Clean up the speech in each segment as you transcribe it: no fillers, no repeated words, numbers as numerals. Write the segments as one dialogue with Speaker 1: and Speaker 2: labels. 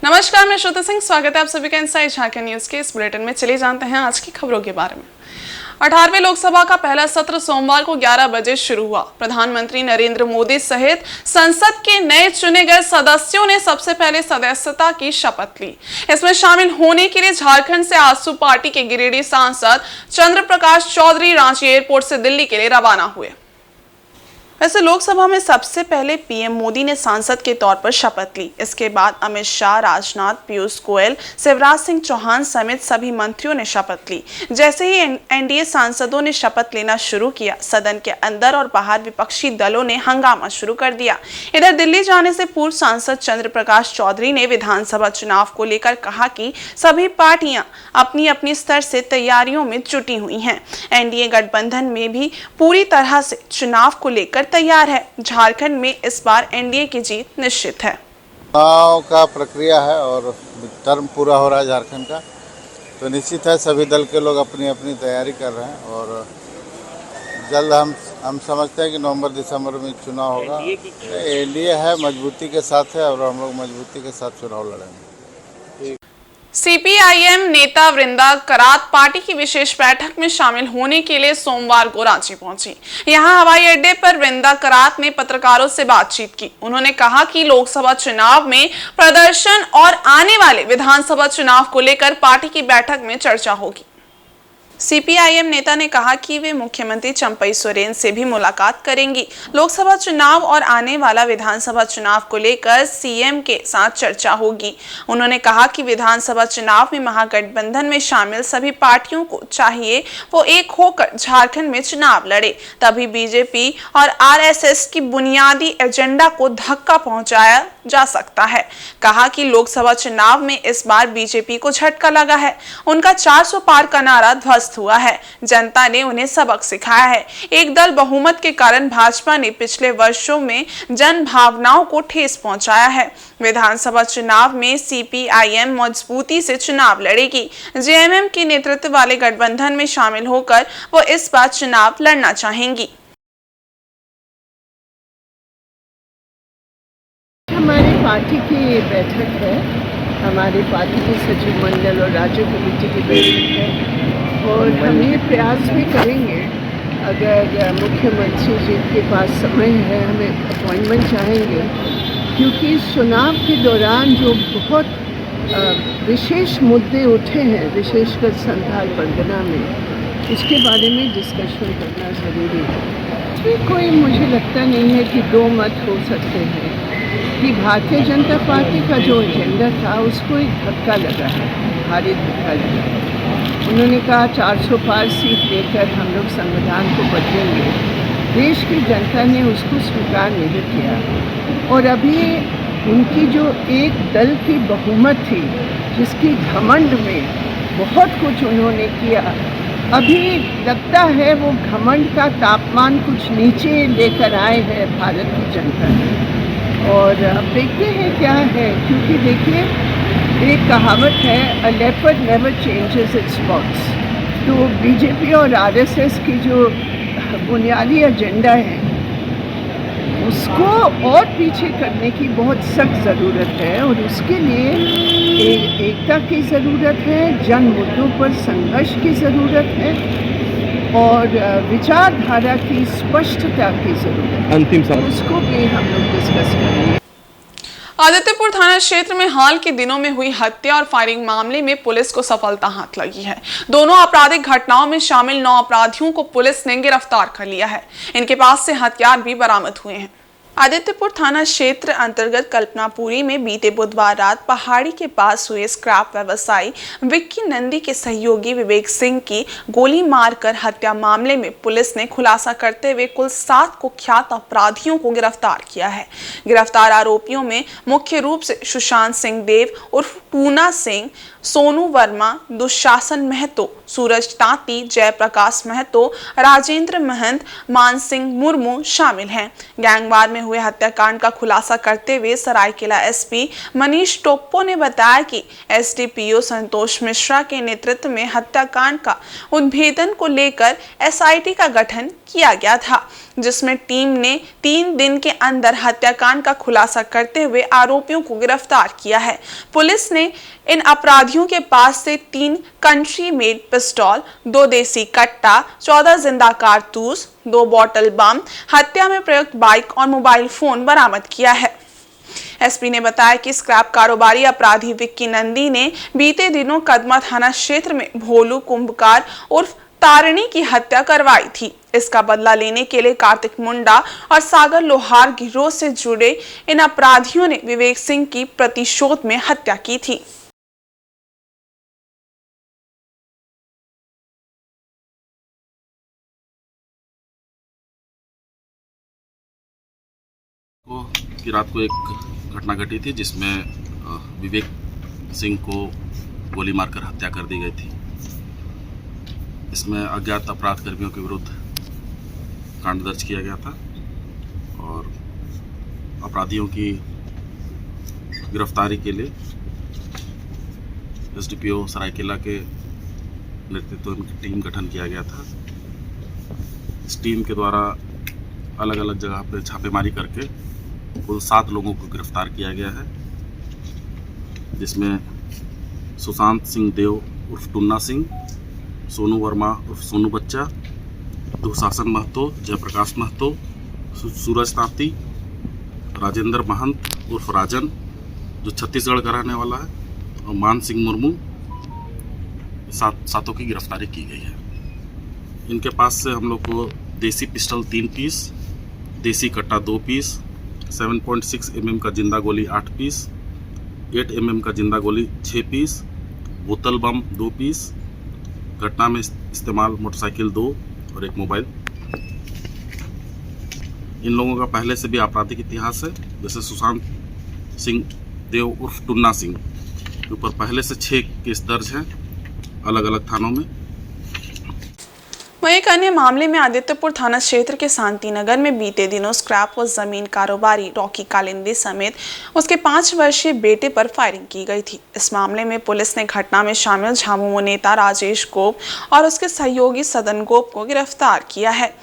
Speaker 1: नमस्कार, मैं श्रुति सिंह। स्वागत है आप सभी का इनसाइड झारखंड न्यूज के इस बुलेटिन में। चले जानते हैं आज की खबरों के बारे में। 18वें लोकसभा का पहला सत्र सोमवार को 11 बजे शुरू हुआ। प्रधानमंत्री नरेंद्र मोदी सहित संसद के नए चुने गए सदस्यों ने सबसे पहले सदस्यता की शपथ ली। इसमें शामिल होने के लिए झारखंड से आजसू पार्टी के गिरिडीह सांसद चंद्र प्रकाश चौधरी रांची एयरपोर्ट से दिल्ली के लिए रवाना हुए। वैसे लोकसभा में सबसे पहले पीएम मोदी ने सांसद के तौर पर शपथ ली। इसके बाद अमित शाह, राजनाथ, पीयूष गोयल, शिवराज सिंह चौहान समेत सभी मंत्रियों ने शपथ ली। जैसे ही एनडीए सांसदों ने शपथ लेना शुरू किया, सदन के अंदर और बाहर विपक्षी दलों ने हंगामा शुरू कर दिया। इधर दिल्ली जाने से पूर्व सांसद चंद्र प्रकाश चौधरी ने विधानसभा चुनाव को लेकर कहा कि सभी पार्टियां अपनी अपनी स्तर से तैयारियों में जुटी हुई हैं। एनडीए गठबंधन में भी पूरी तरह से चुनाव को लेकर तैयार है। झारखंड में इस बार एनडीए की जीत निश्चित है।
Speaker 2: चुनाव का प्रक्रिया है और टर्म पूरा हो रहा है झारखंड का, तो निश्चित है सभी दल के लोग अपनी अपनी तैयारी कर रहे हैं और जल्द हम समझते हैं कि नवंबर दिसंबर में चुनाव होगा। एनडीए है, मजबूती के साथ है और हम लोग मजबूती के साथ चुनाव लड़ेंगे।
Speaker 1: सीपीआईएम नेता वृंदा करात पार्टी की विशेष बैठक में शामिल होने के लिए सोमवार को रांची पहुंची। यहां हवाई अड्डे पर वृंदा करात ने पत्रकारों से बातचीत की। उन्होंने कहा कि लोकसभा चुनाव में प्रदर्शन और आने वाले विधानसभा चुनाव को लेकर पार्टी की बैठक में चर्चा होगी। सीपीआईएम नेता ने कहा कि वे मुख्यमंत्री चंपई सोरेन से भी मुलाकात करेंगी। लोकसभा चुनाव और आने वाला विधानसभा चुनाव को लेकर सीएम के साथ चर्चा होगी। उन्होंने कहा कि विधानसभा चुनाव में महागठबंधन में शामिल सभी पार्टियों को चाहिए वो एक होकर झारखंड में चुनाव लड़े, तभी बीजेपी और आरएसएस की बुनियादी एजेंडा को धक्का पहुंचाया जा सकता है। कहा कि लोकसभा चुनाव में इस बार बीजेपी को झटका लगा है। उनका 400 पार का नारा ध्वस्त हुआ है। जनता ने उन्हें सबक सिखाया है। एक दल बहुमत के कारण भाजपा ने पिछले वर्षों में जन भावनाओं को ठेस पहुंचाया है। विधानसभा चुनाव में सीपीआईएम मजबूती से चुनाव लड़ेगी। जेएमएम के नेतृत्व वाले गठबंधन में शामिल होकर वो इस बार चुनाव लड़ना चाहेंगी।
Speaker 3: हमारी पार्टी की बैठक है, हमारी पार्टी के सचिव मंडल और राज्य कमेटी की बैठक है और हम ये प्रयास भी करेंगे, अगर मुख्यमंत्री जी के पास समय है, हमें अपॉइंटमेंट चाहेंगे, क्योंकि चुनाव के दौरान जो बहुत विशेष मुद्दे उठे हैं, विशेषकर संथाल परगना में, इसके बारे में डिस्कशन करना ज़रूरी है। इसमें कोई मुझे लगता नहीं है कि दो मत हो सकते हैं कि भारतीय जनता पार्टी का जो एजेंडा था उसको एक धक्का लगा है, भारी धक्का लगा है। उन्होंने कहा 400 पार सीट लेकर हम लोग संविधान को बदलेंगे। देश की जनता ने उसको स्वीकार नहीं किया और अभी उनकी जो एक दल की बहुमत थी, जिसकी घमंड में बहुत कुछ उन्होंने किया, अभी लगता है वो घमंड का तापमान कुछ नीचे लेकर आए हैं भारत की जनता ने। और अब देखते हैं क्या है, क्योंकि देखिए एक कहावत है, अ leopard never changes it's spots. तो बीजेपी और आरएसएस की जो बुनियादी एजेंडा है उसको और पीछे करने की बहुत सख्त ज़रूरत है और उसके लिए एकता की ज़रूरत है, जन मुद्दों पर संघर्ष की ज़रूरत है और विचारधारा की स्पष्टता की ज़रूरत है। उसको भी हम लोग डिस्कस करेंगे।
Speaker 1: आदित्यपुर थाना क्षेत्र में हाल के दिनों में हुई हत्या और फायरिंग मामले में पुलिस को सफलता हाथ लगी है। दोनों आपराधिक घटनाओं में शामिल 9 अपराधियों को पुलिस ने गिरफ्तार कर लिया है। इनके पास से हथियार भी बरामद हुए हैं। आदित्यपुर थाना क्षेत्र अंतर्गत कल्पनापुरी में बीते बुधवार रात पहाड़ी के पास हुए स्क्रैप व्यवसायी विक्की नंदी के सहयोगी विवेक सिंह की गोली मारकर हत्या मामले में पुलिस ने खुलासा करते हुए कुल 7 कुख्यात अपराधियों को गिरफ्तार किया है। गिरफ्तार आरोपियों में मुख्य रूप से सुशांत सिंह देव उर्फ पूना सिंह, सोनू वर्मा, दुशासन महतो, सूरज तांती, जयप्रकाश महतो, राजेंद्र महंत, मानसिंह मुर्मू शामिल हैं। गैंगवार में हुए हत्याकांड का खुलासा करते हुए सरायकेला एसपी मनीष टोप्पो ने बताया कि एसडीपीओ संतोष मिश्रा के नेतृत्व में हत्याकांड का उद्भेदन को लेकर एसआईटी का गठन किया गया था, जिसमें टीम ने 3 दिन के अंदर हत्याकांड का खुलासा करते हुए आरोपियों को गिरफ्तार किया है। पुलिस ने इन अपराधियों के पास से 3 कंट्री मेड पिस्तौल, 2 देसी कट्टा, 14 जिंदा कारतूस, 2 बॉटल बम, हत्या में प्रयुक्त बाइक और मोबाइल फोन बरामद किया है। एसपी ने बताया कि स्क्रैप कारोबारी अपराधी विक्की नंदी ने बीते दिनों कदमा थाना क्षेत्र में भोलू कुंभकार उर्फ तारिणी की हत्या करवाई थी। इसका बदला लेने के लिए कार्तिक मुंडा और सागर लोहार गिरोह से जुड़े इन अपराधियों ने विवेक सिंह की प्रतिशोध में हत्या की थी।
Speaker 4: कि रात को एक घटना घटी थी जिसमें विवेक सिंह को गोली मारकर हत्या कर दी गई थी। इसमें अज्ञात अपराध कर्मियों के विरुद्ध कांड दर्ज किया गया था और अपराधियों की गिरफ्तारी के लिए एसडीपीओ सरायकेला के नेतृत्व में टीम गठन किया गया था। इस टीम के द्वारा अलग अलग जगह पर छापेमारी करके कुल 7 लोगों को गिरफ्तार किया गया है, जिसमें सुशांत सिंह देव उर्फ टुन्ना सिंह, सोनू वर्मा उर्फ सोनू बच्चा, दुशासन महतो, जयप्रकाश महतो, सूरज ताती, राजेंद्र महंत उर्फ राजन जो छत्तीसगढ़ का रहने वाला है और मान सिंह मुर्मू, सातों की गिरफ्तारी की गई है। इनके पास से हम लोग को देसी पिस्टल 3 पीस, देसी कट्टा 2 पीस, 7.6 mm का जिंदा गोली 8 पीस, 8 mm का जिंदा गोली 6 पीस, बोतल बम 2 पीस, घटना में इस्तेमाल मोटरसाइकिल 2 और एक मोबाइल। इन लोगों का पहले से भी आपराधिक इतिहास है, जैसे सुशांत सिंह देव उर्फ टुन्ना सिंह के ऊपर पहले से 6 केस दर्ज हैं अलग अलग थानों में।
Speaker 1: वहीं एक अन्य मामले में आदित्यपुर थाना क्षेत्र के शांति नगर में बीते दिनों स्क्रैप व जमीन कारोबारी रॉकी कालिंदी समेत उसके 5 वर्षीय बेटे पर फायरिंग की गई थी। इस मामले में पुलिस ने घटना में शामिल झामुमो नेता राजेश गोप और उसके सहयोगी सदन गोप को गिरफ्तार किया है।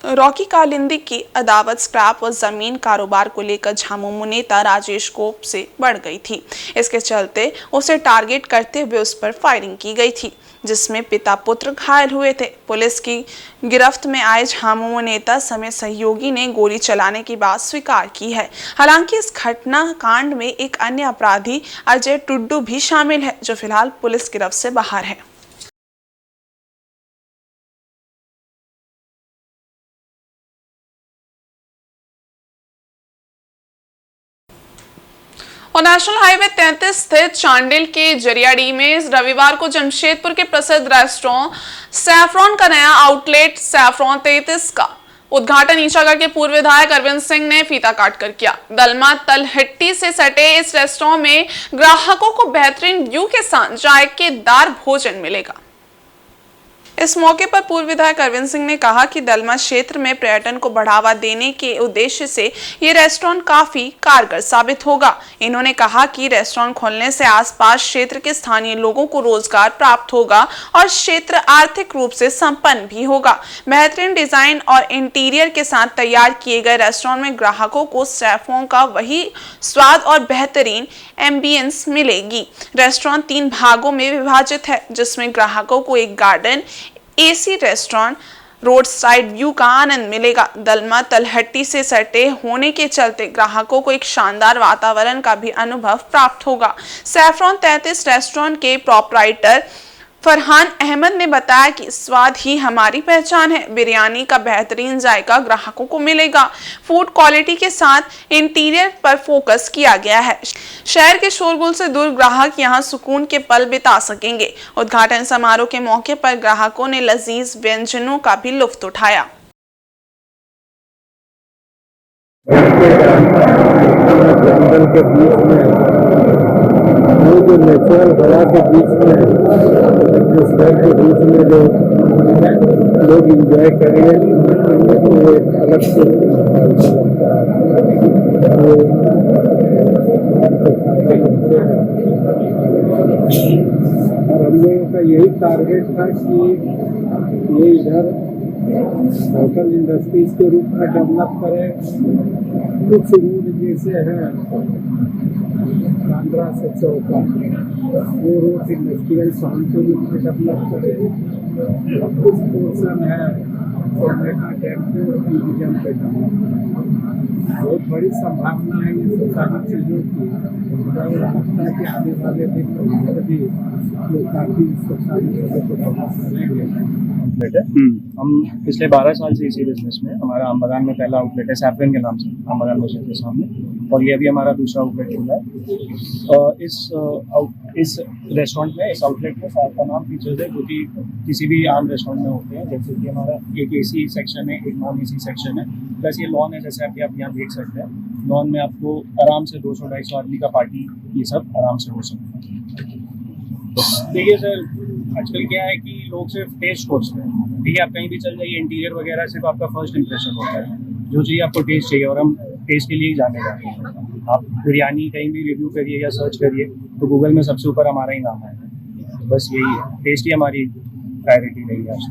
Speaker 1: रॉकी कालिंदी की अदावत स्क्रैप व जमीन कारोबार को लेकर झामुमो नेता राजेश गोप से बढ़ गई थी। इसके चलते उसे टारगेट करते हुए उस पर फायरिंग की गई थी, जिसमें पिता पुत्र घायल हुए थे। पुलिस की गिरफ्त में आए झामुमो नेता समेत सहयोगी ने गोली चलाने की बात स्वीकार की है। हालांकि इस घटना कांड में एक अन्य अपराधी अजय टुड्डू भी शामिल है, जो फिलहाल पुलिस गिरफ्त से बाहर है। और नेशनल हाईवे 33 स्थित चांडिल के जरियाडी में रविवार को जमशेदपुर के प्रसिद्ध रेस्टोरेंट सैफ्रॉन का नया आउटलेट सैफ्रॉन 33 का उद्घाटन ईचागढ़ के पूर्व विधायक अरविंद सिंह ने फीता काटकर किया। दलमा तलहट्टी से सटे इस रेस्टोरेंट में ग्राहकों को बेहतरीन व्यू के साथ जायकेदार भोजन मिलेगा। इस मौके पर पूर्व विधायक अरविंद सिंह ने कहा कि दलमा क्षेत्र में पर्यटन को बढ़ावा देने के उद्देश्य से ये रेस्टोरेंट काफी कारगर साबित होगा। इन्होंने कहा कि रेस्टोरेंट खोलने से आसपास क्षेत्र के स्थानीय लोगों को रोजगार प्राप्त होगा और क्षेत्र आर्थिक रूप से संपन्न भी होगा। बेहतरीन डिजाइन और इंटीरियर के साथ तैयार किए गए रेस्टोरेंट में ग्राहकों को सैफों का वही स्वाद और बेहतरीन एम्बियंस मिलेगी। रेस्टोरेंट 3 भागों में विभाजित है, जिसमें ग्राहकों को एक garden, AC restaurant, road side view का आनंद मिलेगा। दलमा तलहट्टी से सटे होने के चलते ग्राहकों को एक शानदार वातावरण का भी अनुभव प्राप्त होगा। सैफ्रॉन 33 रेस्टोरेंट के प्रोपराइटर फरहान अहमद ने बताया कि स्वाद ही हमारी पहचान है। बिरयानी का बेहतरीन जायका ग्राहकों को मिलेगा। फूड क्वालिटी के साथ इंटीरियर पर फोकस किया गया है। शहर के शोरगुल से दूर ग्राहक यहां सुकून के पल बिता सकेंगे। उद्घाटन समारोह के मौके पर ग्राहकों ने लजीज व्यंजनों का भी लुत्फ उठाया।
Speaker 5: जंगल के बीच में वो जो नेचुरल हवा के बीच में जो शहर के बीच में जो लोग इंजॉय करेंगे वो एक अलग से और हम लोगों का यही टारगेट था कि ये इधर होटल इंडस्ट्रीज के रूप में डेवलप करें। कुछ रोड जैसे हैं बांद्रा से चौका, वो रोड इंडस्ट्रियल टाउन के रूप में डेवलप करें। कुछ पोर्शन है डैम के डिवीजन पे बहुत बड़ी संभावना है ये सब सारी चीज़ों की। लगता है कि आने वाले दिन में भी लोग काफ़ी सब सारी चीज़ों को डेवलप करेंगे।
Speaker 6: हम पिछले 12 साल से इसी बिजनेस में, हमारा आमबगान में पहला आउटलेट है सैफरन के नाम से, आमबगान मस्जिद के सामने, और ये अभी हमारा दूसरा आउटलेट खुला है। इस रेस्टोरेंट में, इस आउटलेट में 7 तमाम फीचर्स है जो कि किसी भी आम रेस्टोरेंट में होते हैं। जैसे कि हमारा एक AC सेक्शन है, एक नॉन AC सेक्शन है, प्लस ये लॉन है, जैसे आप यहाँ देख सकते हैं। लॉन में आपको आराम से 200-250 आदमी का पार्टी ये सब आराम से हो सकता है। देखिए सर, आजकल क्या है कि लोग सिर्फ टेस्ट खोजते हैं। ठीक है, आप कहीं भी चल जाइए, इंटीरियर वगैरह सिर्फ आपका फर्स्ट इंप्रेशन होता है। जो चाहिए आपको टेस्ट चाहिए, और हम टेस्ट के लिए ही जाने जाते हैं। आप बिरयानी कहीं भी रिव्यू करिए या सर्च करिए तो गूगल में सबसे ऊपर हमारा ही नाम है। बस यही है, टेस्ट ही हमारी प्रायोरिटी रही है आज।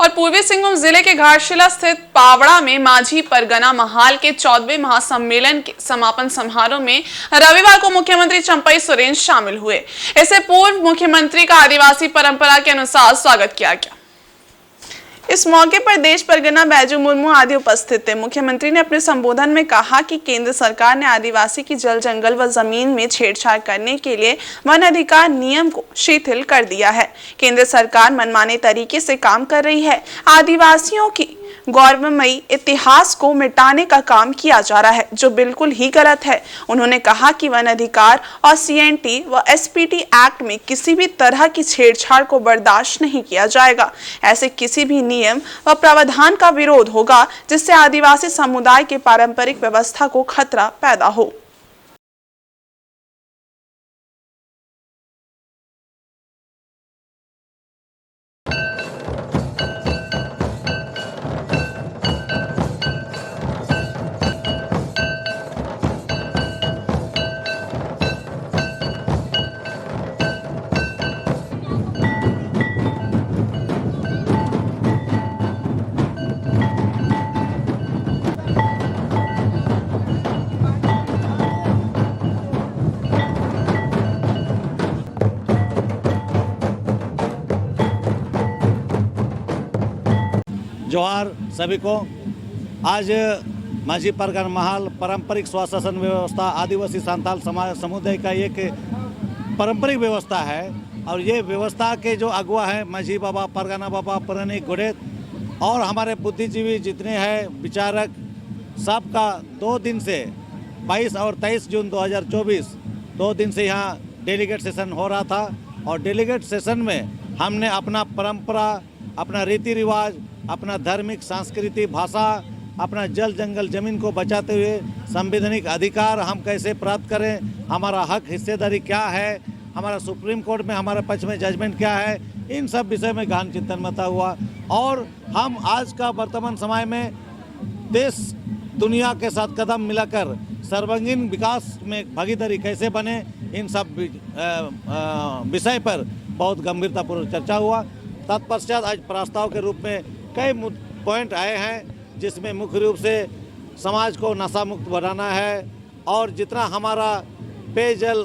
Speaker 1: और पूर्वी सिंहभूम जिले के घाटशिला स्थित पावड़ा में माझी परगना महाल के 14वें महासम्मेलन के समापन समारोह में रविवार को मुख्यमंत्री चंपई सोरेन शामिल हुए। इससे पूर्व मुख्यमंत्री का आदिवासी परंपरा के अनुसार स्वागत किया गया। इस मौके पर देश परगना बैजू मुर्मू आदि उपस्थित थे। मुख्यमंत्री ने अपने संबोधन में कहा कि केंद्र सरकार ने आदिवासी की जल, जंगल व जमीन में छेड़छाड़ करने के लिए वन अधिकार नियम को शिथिल कर दिया है। केंद्र सरकार मनमाने तरीके से काम कर रही है। आदिवासियों की गौरवमयी इतिहास को मिटाने का काम किया जा रहा है, जो बिल्कुल ही गलत है। उन्होंने कहा कि वन अधिकार और CNT व SPT एक्ट में किसी भी तरह की छेड़छाड़ को बर्दाश्त नहीं किया जाएगा। ऐसे किसी भी नियम व प्रावधान का विरोध होगा जिससे आदिवासी समुदाय के पारंपरिक व्यवस्था को खतरा पैदा हो।
Speaker 7: जोहार सभी को। आज माझी परगना महल पारंपरिक स्वशासन व्यवस्था आदिवासी संथाल समाज समुदाय का एक पारंपरिक व्यवस्था है, और ये व्यवस्था के जो अगुआ है माझी बाबा, परगना बाबा, पुरानी गुडेत और हमारे बुद्धिजीवी जितने हैं विचारक, सबका 2 दिन से 22 और 23 जून 2024 2 दिन से यहाँ डेलीगेट सेशन हो रहा था। और डेलीगेट सेशन में हमने अपना परंपरा, अपना रीति रिवाज, अपना धार्मिक सांस्कृतिक भाषा, अपना जल, जंगल, जमीन को बचाते हुए संवैधानिक अधिकार हम कैसे प्राप्त करें, हमारा हक हिस्सेदारी क्या है, हमारा सुप्रीम कोर्ट में हमारे पक्ष में जजमेंट क्या है, इन सब विषय में गहन चिंतन मता हुआ। और हम आज का वर्तमान समय में देश दुनिया के साथ कदम मिलाकर सर्वांगीण विकास में भागीदारी कैसे बने, इन सब विषय पर बहुत गंभीरतापूर्वक चर्चा हुआ। तत्पश्चात आज प्रस्ताव के रूप में कई पॉइंट आए हैं, जिसमें मुख्य रूप से समाज को नशा मुक्त बनाना है, और जितना हमारा पेयजल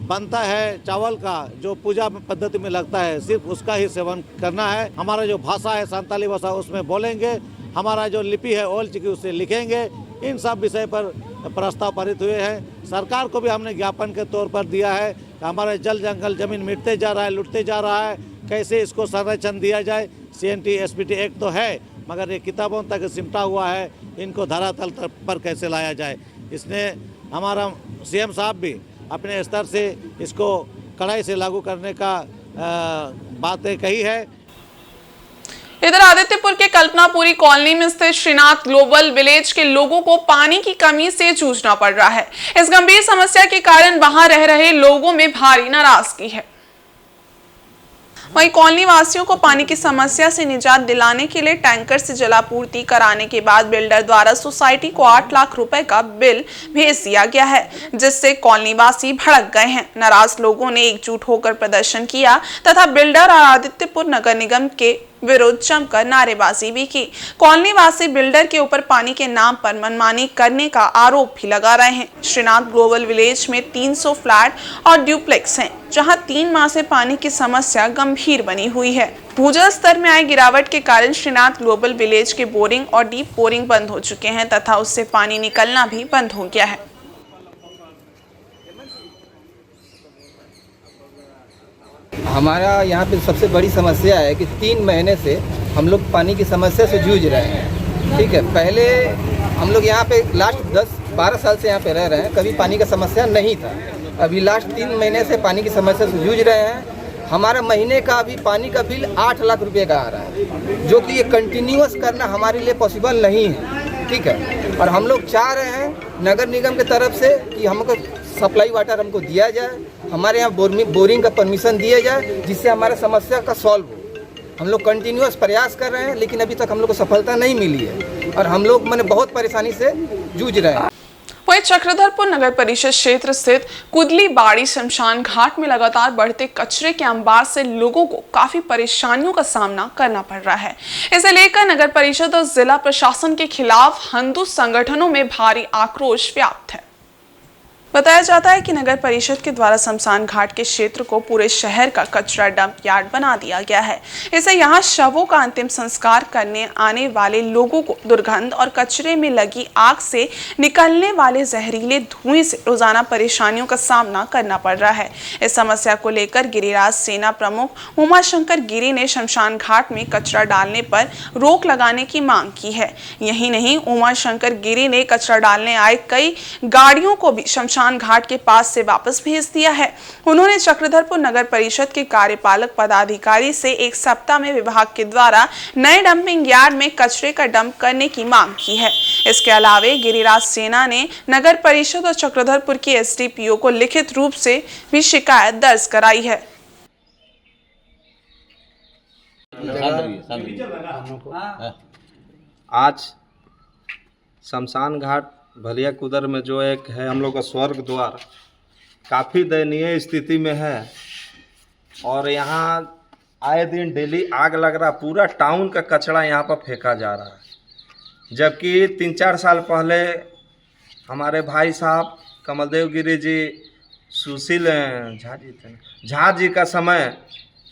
Speaker 7: बनता है चावल का जो पूजा पद्धति में लगता है सिर्फ उसका ही सेवन करना है। हमारा जो भाषा है संताली भाषा उसमें बोलेंगे, हमारा जो लिपि है ओल चिकी उससे लिखेंगे। इन सब विषय पर प्रस्ताव पारित हुए हैं। सरकार को भी हमने ज्ञापन के तौर पर दिया है कि हमारे जल, जंगल, जमीन मिटते जा रहा है, लुटते जा रहा है, कैसे इसको संरक्षण दिया जाए। CNT SPT एक्ट तो है, मगर ये किताबों तक सिमटा हुआ है, इनको धरातल पर कैसे लाया जाए। इसने हमारा CM साहब भी अपने स्तर से इसको कड़ाई से लागू करने का बातें कही है।
Speaker 1: इधर आदित्यपुर के कल्पनापुरी कॉलोनी में स्थित श्रीनाथ ग्लोबल विलेज के लोगों को पानी की कमी से जूझना पड़ रहा है। इस गंभीर समस्या के कारण वहां रह रहे लोगों में भारी नाराजगी है। वहीं कॉलोनी वासियों को पानी की समस्या से निजात दिलाने के लिए टैंकर से जलापूर्ति कराने के बाद बिल्डर द्वारा सोसाइटी को 8 लाख रुपए का बिल भेज दिया गया है, जिससे कॉलोनी वासी भड़क गए हैं। नाराज लोगों ने एकजुट होकर प्रदर्शन किया तथा बिल्डर और आदित्यपुर नगर निगम के विरुद्ध जमकर नारेबाजी भी की। कॉलोनी वासी बिल्डर के ऊपर पानी के नाम पर मनमानी करने का आरोप भी लगा रहे हैं। श्रीनाथ ग्लोबल विलेज में 300 फ्लैट और ड्यूप्लेक्स हैं, जहां 3 माह से पानी की समस्या गंभीर बनी हुई है। भूजल स्तर में आई गिरावट के कारण श्रीनाथ ग्लोबल विलेज के बोरिंग और डीप बोरिंग बंद हो चुके हैं तथा उससे पानी निकलना भी बंद हो गया है।
Speaker 8: हमारा यहाँ पे सबसे बड़ी समस्या है कि 3 महीने से हम लोग पानी की समस्या से जूझ रहे हैं। ठीक है, पहले हम लोग यहाँ पे लास्ट 10-12 साल से यहाँ पे रह रहे हैं, कभी पानी का समस्या नहीं था। अभी लास्ट 3 महीने से पानी की समस्या से जूझ रहे हैं। हमारा महीने का अभी पानी का बिल 8 लाख रुपए का आ रहा है, जो कि ये कंटिन्यूअस करना हमारे लिए पॉसिबल नहीं है। ठीक है, और हम लोग चाह रहे हैं नगर निगम की तरफ से कि हमको सप्लाई वाटर हमको दिया जाए, हमारे यहाँ बोरिंग का परमिशन दिया जाए, जिससे हमारा समस्या का सॉल्व हो। हम लोग कंटिन्यूअस प्रयास कर रहे हैं, लेकिन अभी तक हम लोग को सफलता नहीं मिली है और हम लोग मैंने बहुत परेशानी से जूझ रहे हैं।
Speaker 1: वहीं चक्रधरपुर नगर परिषद क्षेत्र स्थित कुदली बाड़ी शमशान घाट में लगातार बढ़ते कचरे के अंबार से लोगों को काफी परेशानियों का सामना करना पड़ रहा है। इसे लेकर नगर परिषद और जिला प्रशासन के खिलाफ हिंदू संगठनों में भारी आक्रोश व्याप्त है। बताया जाता है कि नगर परिषद के द्वारा शमशान घाट के क्षेत्र को पूरे शहर का कचरा डंप यार्ड बना दिया गया है। इससे यहाँ शवों का अंतिम संस्कार करने आने वाले लोगों को दुर्गंध और कचरे में लगी आग से निकलने वाले जहरीले धुएं से रोजाना परेशानियों का सामना करना पड़ रहा है। इस समस्या को लेकर गिरिराज सेना प्रमुख उमाशंकर गिरी ने शमशान घाट में कचरा डालने पर रोक लगाने की मांग की है। यही नहीं, उमाशंकर गिरी ने कचरा डालने आए कई गाड़ियों को भी शमशान घाट के पास से वापस भेज दिया है। उन्होंने चक्रधरपुर नगर परिषद के कार्यपालक पदाधिकारी से 1 सप्ताह में विभाग के द्वारा नए डंपिंग यार्ड में कचरे का डंप करने की मांग की है। इसके अलावा गिरिराज सेना ने नगर परिषद और चक्रधरपुर की एसडीपीओ को लिखित रूप से भी शिकायत दर्ज कराई है।
Speaker 9: आज शमशान घाट भलिया कुदर में जो एक है हम लोग का स्वर्ग द्वार, काफ़ी दयनीय स्थिति में है और यहाँ आए दिन डेली आग लग रहा। पूरा टाउन का कचरा यहाँ पर फेंका जा रहा है, जबकि 3-4 साल पहले हमारे भाई साहब कमलदेव गिरी जी, सुशील झा जी का समय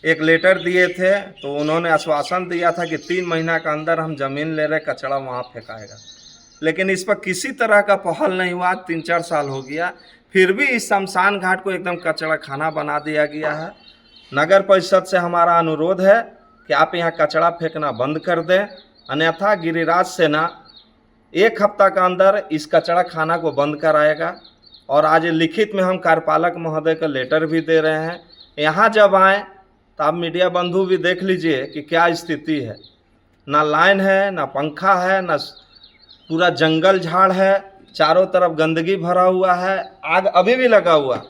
Speaker 9: एक लेटर दिए थे, तो उन्होंने आश्वासन दिया था कि 3 महीना के अंदर हम ज़मीन ले रहे, कचरा वहाँ फेंकाएगा। लेकिन इस पर किसी तरह का पहल नहीं हुआ। 3-4 साल हो गया, फिर भी इस शमशान घाट को एकदम कचरा खाना बना दिया गया है। नगर परिषद से हमारा अनुरोध है कि आप यहाँ कचरा फेंकना बंद कर दें, अन्यथा गिरिराज सेना 1 हफ्ता के अंदर इस कचरा खाना को बंद कराएगा। और आज लिखित में हम कार्यपालक महोदय का लेटर भी दे रहे हैं। यहाँ जब आएँ तो आप मीडिया बंधु भी देख लीजिए कि क्या स्थिति है। ना लाइन है, ना पंखा है, ना पूरा जंगल झाड़ है, चारों तरफ गंदगी भरा हुआ है, आग अभी भी लगा हुआ।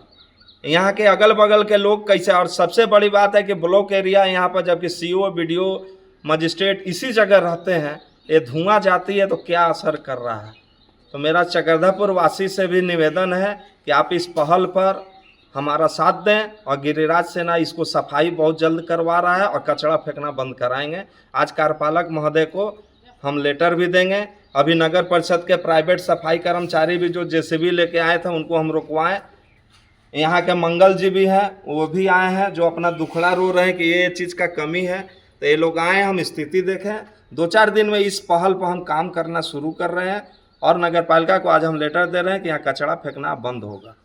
Speaker 9: यहाँ के अगल बगल के लोग कैसे, और सबसे बड़ी बात है कि ब्लॉक एरिया यहाँ पर, जबकि सीओ, बीडीओ, मजिस्ट्रेट इसी जगह रहते हैं, ये धुआं जाती है तो क्या असर कर रहा है। तो मेरा चक्रधरपुर वासी से भी निवेदन है कि आप इस पहल पर हमारा साथ दें और गिरिराज सेना इसको सफाई बहुत जल्द करवा रहा है और कचरा फेंकना बंद कराएंगे। आज कार्यपालक महोदय को हम लेटर भी देंगे। अभी नगर परिषद के प्राइवेट सफाई कर्मचारी भी जो जेसीबी लेके आए थे उनको हम रुकवाएं। यहाँ के मंगल जी भी हैं, वो भी आए हैं, जो अपना दुखड़ा रो रहे हैं कि ये चीज़ का कमी है। तो ये लोग आए, हम स्थिति देखें। 2-4 दिन में इस पहल पर हम काम करना शुरू कर रहे हैं और नगर पालिका को आज हम लेटर दे रहे हैं कि यहाँ कचरा फेंकना बंद होगा।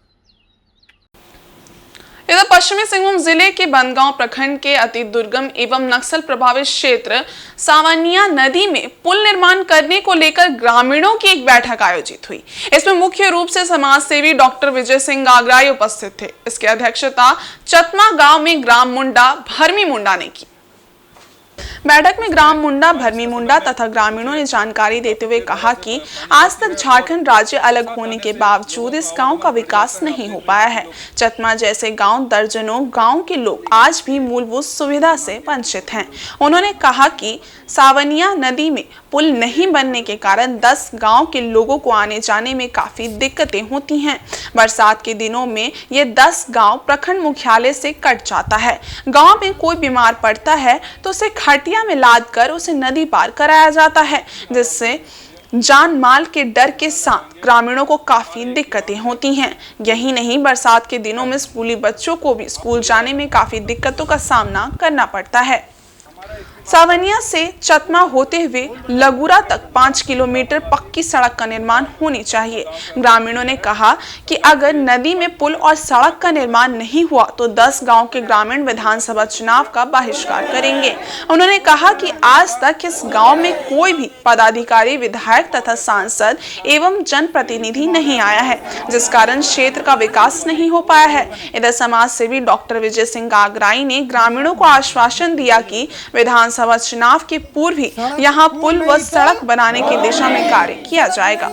Speaker 1: इधर पश्चिमी सिंहभूम जिले के बनगांव प्रखंड के अति दुर्गम एवं नक्सल प्रभावित क्षेत्र सावनिया नदी में पुल निर्माण करने को लेकर ग्रामीणों की एक बैठक आयोजित हुई। इसमें मुख्य रूप से समाज सेवी डॉक्टर विजय सिंह गागराई उपस्थित थे। इसकी अध्यक्षता चतमा गांव में ग्राम मुंडा भरमी मुंडा ने की। बैठक में ग्राम मुंडा, भरमी मुंडा तथा ग्रामीणों ने जानकारी देते हुए कहा कि आज तक झारखंड राज्य अलग होने के बावजूद इस गांव का विकास नहीं हो पाया है। चतमा जैसे गांव दर्जनों गांव के लोग आज भी मूलभूत सुविधा से वंचित हैं। उन्होंने कहा कि सावनिया नदी में पुल नहीं बनने के कारण 10 गांव के लोगों को आने जाने में काफी दिक्कतें होती हैं। बरसात के दिनों में ये 10 गांव प्रखंड मुख्यालय से कट जाता है। गांव में कोई बीमार पड़ता है तो उसे खटिया में लाद कर उसे नदी पार कराया जाता है, जिससे जान माल के डर के साथ ग्रामीणों को काफी दिक्कतें होती हैं। यही नहीं, बरसात के दिनों में स्कूली बच्चों को भी स्कूल जाने में काफी दिक्कतों का सामना करना पड़ता है। सावनिया से चतमा होते हुए लगुरा तक 5 किलोमीटर पक्की सड़क का निर्माण होनी चाहिए। ग्रामीणों ने कहा कि अगर नदी में पुल और सड़क का निर्माण नहीं हुआ तो 10 गांव के ग्रामीण विधानसभा चुनाव का बहिष्कार करेंगे। उन्होंने कहा कि आज तक इस गांव में कोई भी पदाधिकारी, विधायक तथा सांसद एवं जनप्रतिनिधि नहीं आया है, जिस कारण क्षेत्र का विकास नहीं हो पाया है। इधर समाज सेवी डॉक्टर विजय सिंह गागराई ने ग्रामीणों को आश्वासन दिया कि विधानसभा चुनाव के पूर्व ही यहाँ पुल व सड़क बनाने की दिशा में कार्य किया जाएगा।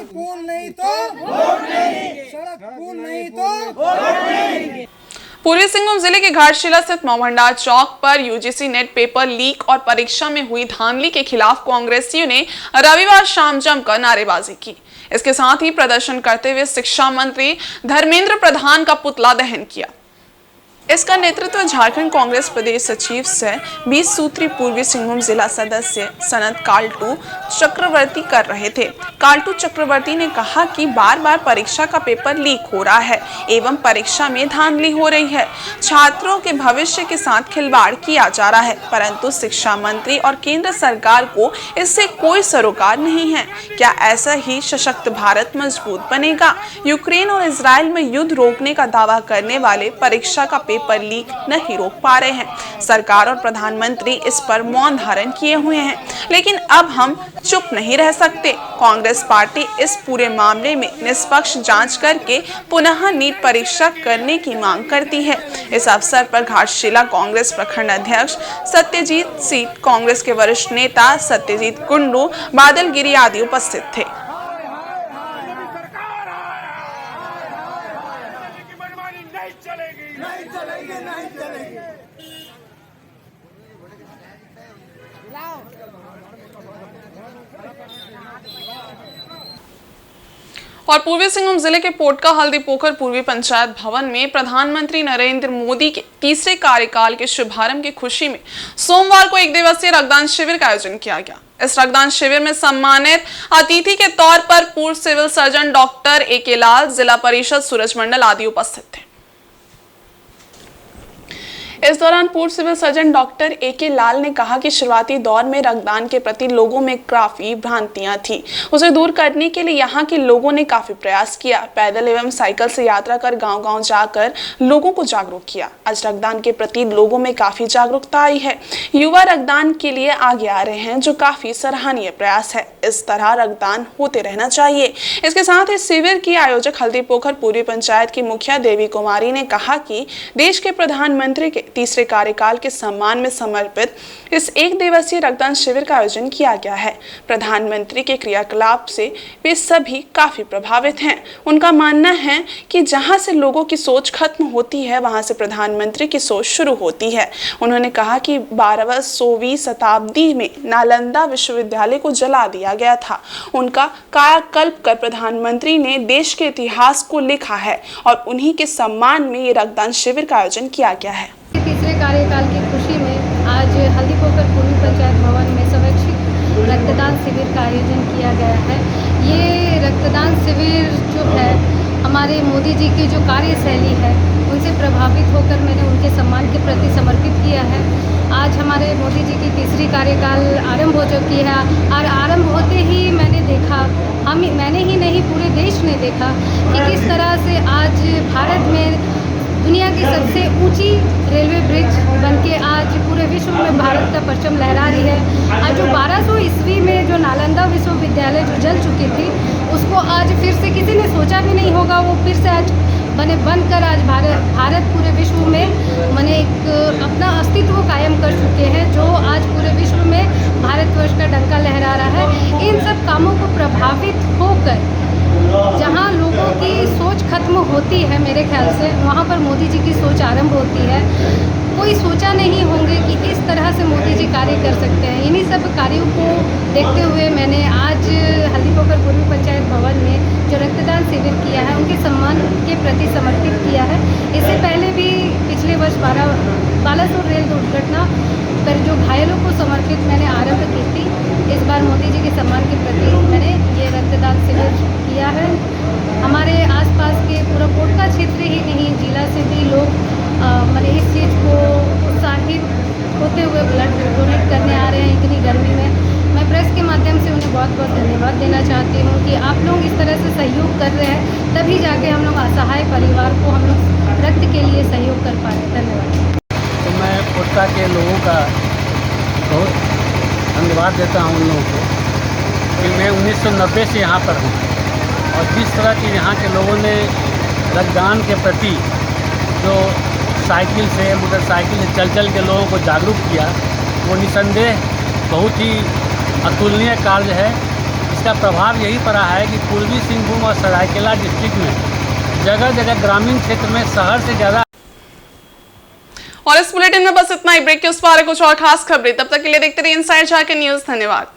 Speaker 1: पूर्वी सिंहभूम जिले के घाटशिला स्थित मोहभंडार चौक पर यूजीसी नेट पेपर लीक और परीक्षा में हुई धांधली के खिलाफ कांग्रेसियों ने रविवार शाम जमकर नारेबाजी की। इसके साथ ही प्रदर्शन करते हुए शिक्षा मंत्री धर्मेंद्र प्रधान का पुतला दहन किया। इसका नेतृत्व झारखंड कांग्रेस प्रदेश सचिव सह 20 सूत्री पूर्वी सिंहभूम जिला सदस्य सनत काल्टू चक्रवर्ती कर रहे थे। काल्टू चक्रवर्ती ने कहा कि बार बार परीक्षा का पेपर लीक हो रहा है एवं परीक्षा में धांधली हो रही है। छात्रों के भविष्य के साथ खिलवाड़ किया जा रहा है, परंतु शिक्षा मंत्री और केंद्र सरकार को इससे कोई सरोकार नहीं है। क्या ऐसा ही सशक्त भारत मजबूत बनेगा? यूक्रेन और इजराइल में युद्ध रोकने का दावा करने वाले परीक्षा का पेपर लीक नहीं रोक पा रहे हैं। सरकार और प्रधानमंत्री इस पर मौन धारण किए हुए हैं, लेकिन अब हम चुप नहीं रह सकते। कांग्रेस पार्टी इस पूरे मामले में निष्पक्ष जांच करके पुनः नीट परीक्षा करने की मांग करती है। इस अवसर पर घाटशिला कांग्रेस प्रखंड अध्यक्ष सत्यजीत सिंह, कांग्रेस के वरिष्ठ नेता सत्यजीत कुंडू, बादल गिरी आदि उपस्थित थे। और पूर्वी सिंहभूम जिले के पोटका हल्दी पोखर पूर्वी पंचायत भवन में प्रधानमंत्री नरेंद्र मोदी के तीसरे कार्यकाल के शुभारंभ की खुशी में सोमवार को 1 दिवसीय रक्तदान शिविर का आयोजन किया गया। इस रक्तदान शिविर में सम्मानित अतिथि के तौर पर पूर्व सिविल सर्जन डॉक्टर ए.के. लाल, जिला परिषद सूरज मंडल आदि उपस्थित थे। इस दौरान पूर्व सिविल सर्जन डॉक्टर ए.के. लाल ने कहा कि शुरुआती दौर में रक्तदान के प्रति लोगों में काफी भ्रांतियां थी। उसे दूर करने के लिए यहां के लोगों ने काफी प्रयास किया। पैदल एवं साइकिल से यात्रा कर गांव-गांव जाकर लोगों को जागरूक किया। आज रक्तदान के प्रति लोगों में काफी जागरूकता आई है। युवा रक्तदान के लिए आगे आ रहे हैं, जो काफी सराहनीय प्रयास है। इस तरह रक्तदान होते रहना चाहिए। इसके साथ ही शिविर की आयोजक हल्दी पोखर पूर्वी पंचायत की मुखिया देवी कुमारी ने कहा कि देश के प्रधानमंत्री के तीसरे कार्यकाल के सम्मान में समर्पित इस 1 दिवसीय रक्तदान शिविर का आयोजन किया गया है। प्रधानमंत्री के क्रियाकलाप से वे सभी काफी प्रभावित हैं। उनका मानना है कि जहां से लोगों की सोच खत्म होती है, वहां से प्रधानमंत्री की सोच शुरू होती है। उन्होंने कहा कि 12वीं शताब्दी में नालंदा विश्वविद्यालय को जला दिया गया था। उनका कायाकल्प कर प्रधानमंत्री ने देश के इतिहास को लिखा है और उन्हीं के सम्मान में ये रक्तदान शिविर का आयोजन किया गया है।
Speaker 10: तीसरे कार्यकाल की खुशी में आज हल्दी पोखर पूर्वी पंचायत भवन में स्वैच्छिक रक्तदान शिविर का आयोजन किया गया है। ये रक्तदान शिविर जो है हमारे मोदी जी की जो कार्यशैली है उनसे प्रभावित होकर मैंने उनके सम्मान के प्रति समर्पित किया है। आज हमारे मोदी जी की तीसरी कार्यकाल आरंभ हो चुकी है और आरंभ होते ही मैंने देखा, मैंने ही नहीं पूरे देश ने देखा कि किस तरह से आज भारत में दुनिया की सबसे ऊंची रेलवे ब्रिज बनके आज पूरे विश्व में भारत का परचम लहरा रही है। आज जो 1200 ईस्वी में जो नालंदा विश्वविद्यालय जो जल चुकी थी, उसको आज फिर से किसी ने सोचा भी नहीं होगा, वो फिर से आज बने बनकर आज भारत पूरे विश्व में माने एक अपना अस्तित्व कायम कर चुके हैं, जो आज पूरे विश्व में भारतवर्ष का डंका लहरा रहा है। इन सब कामों को प्रभावित होकर जहाँ लोगों की सोच खत्म होती है, मेरे ख्याल से वहाँ पर मोदी जी की सोच आरंभ होती है। कोई सोचा नहीं होंगे कि इस तरह से मोदी जी कार्य कर सकते हैं। इन्हीं सब कार्यों को देखते हुए मैंने आज हल्दीपोखर पूर्वी पंचायत भवन में जो रक्तदान शिविर किया है, उनके सम्मान के प्रति समर्पित किया है। इससे पहले भी पिछले वर्ष बालासोर रेल दुर्घटना पर जो घायलों को समर्पित मैंने आरंभ की थी, इस बार मोदी जी के सम्मान के प्रति मैंने ये रक्तदान शिविर किया है। हमारे आसपास के पूरा कोटका क्षेत्र ही नहीं, जिला से भी लोग मैंने इस चीज़ को उत्साहित होते हुए ब्लड डोनेट करने आ रहे हैं इतनी गर्मी में। मैं प्रेस के माध्यम से उन्हें बहुत बहुत धन्यवाद देना चाहती हूँ कि आप लोग इस तरह से सहयोग कर रहे हैं, तभी जाके हम लोग असहाय परिवार को हम लोग रक्त के लिए सहयोग कर पा रहे हैं। धन्यवाद।
Speaker 5: तो मैं कोटका के लोगों का बहुत धन्यवाद देता हूँ उन लोगों को कि मैं 1990 से यहाँ पर हूँ, और जिस तरह की यहाँ के लोगों ने रक्तदान के प्रति जो साइकिल से मोटरसाइकिल से चल चल के लोगों को जागरूक किया, वो निसंदेह बहुत ही अतुलनीय कार्य है। इसका प्रभाव यही पड़ा है कि पूर्वी सिंहभूम और सरायकेला डिस्ट्रिक्ट में जगह जगह ग्रामीण क्षेत्र में शहर से ज़्यादा।
Speaker 1: और इस बुलेटिन में बस इतना ही। ब्रेक के उस पार कुछ और खास खबरें, तब तक के लिए देखते रहिए इनसाइड झारखंड न्यूज़। धन्यवाद।